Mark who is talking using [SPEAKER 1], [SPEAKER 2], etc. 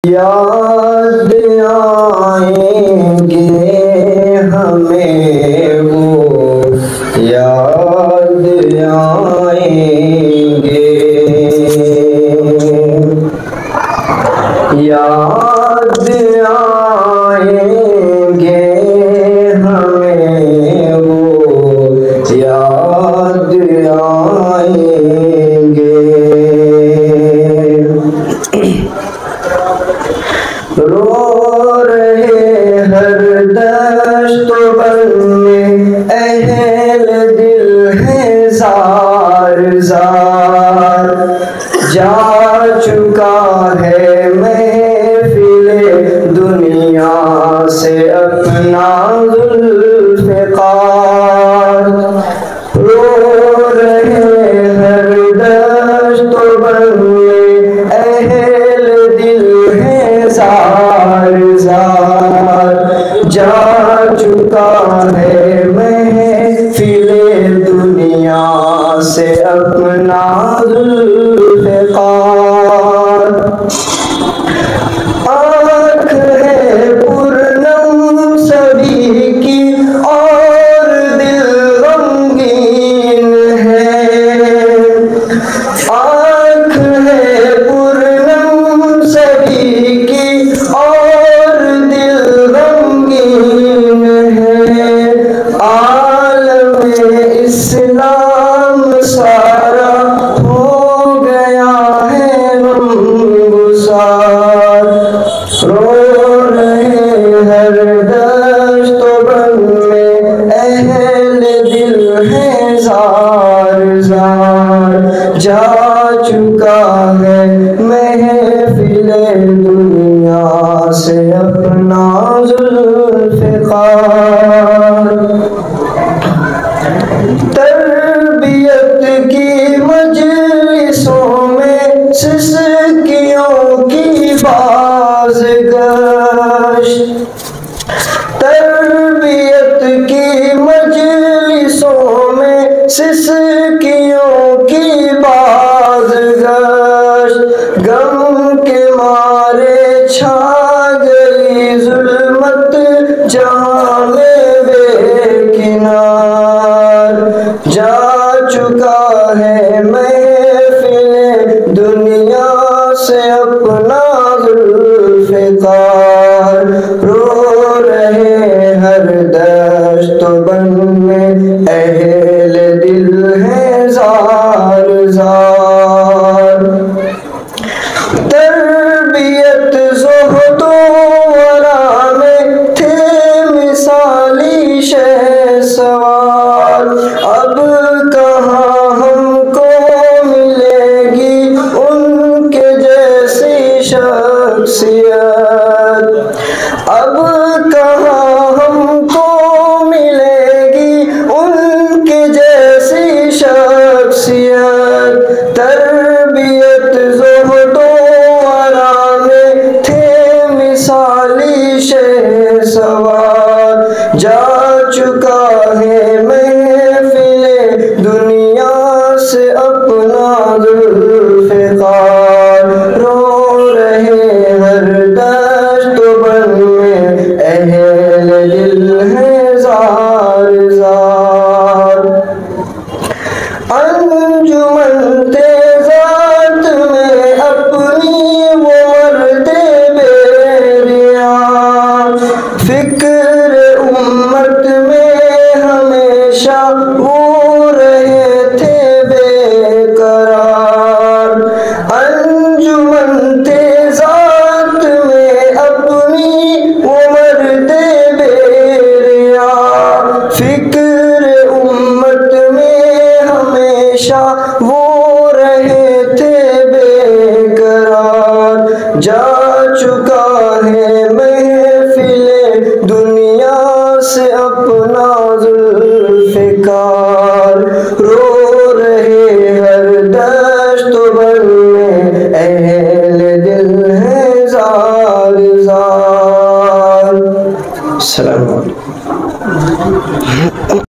[SPEAKER 1] یاد آئیں گے ہمیں وہ، یاد آئیں گے، یاد آئیں گے ہمیں وہ، یاد آئیں گے۔ رو رہے ہر دشت و بن میں اہل دل ہیں زار زار، جا چکا ہے محفل دنیا سے اپنا ذوالفقار۔ رو رہے ہر دشت و بن میں اہل دل ہیں زار زار، جا چکا ہے محفل دنیا سے اپنا ذوالفقار۔ آنکھ ہے پرنم سبھی کی اور دل غمگین ہے، آنکھ ہے پرنم سبھی کی اور دل غمگین ہے، عالم اسلام سارا ہو گیا ہے غمگسار۔ رو رہے ہر دشت و بن میں اہل دل ہیں زار زار، جا چکا ہے محفل دنیا سے اپنا ذوالفقار۔ تربیت کی مجلسوں میں سسکیوں کی بازگشت، تربیت کی مجلسوں میں سسکیوں کی بازگشت، غم کے مارے چھا گئی ظلمت جہاں میں بے کنار، جا چکا ہے محفل دنیا سے اپنا ذوالفقار۔ رو رہے ہر دشت و بن میں اہل دل ہیں زار زار، تربیت زہد و ورا میں تھے مثالی شہسوار، اب کہاں ہم کو ملے گی ان کے جیسی شخصیت، اب کہاں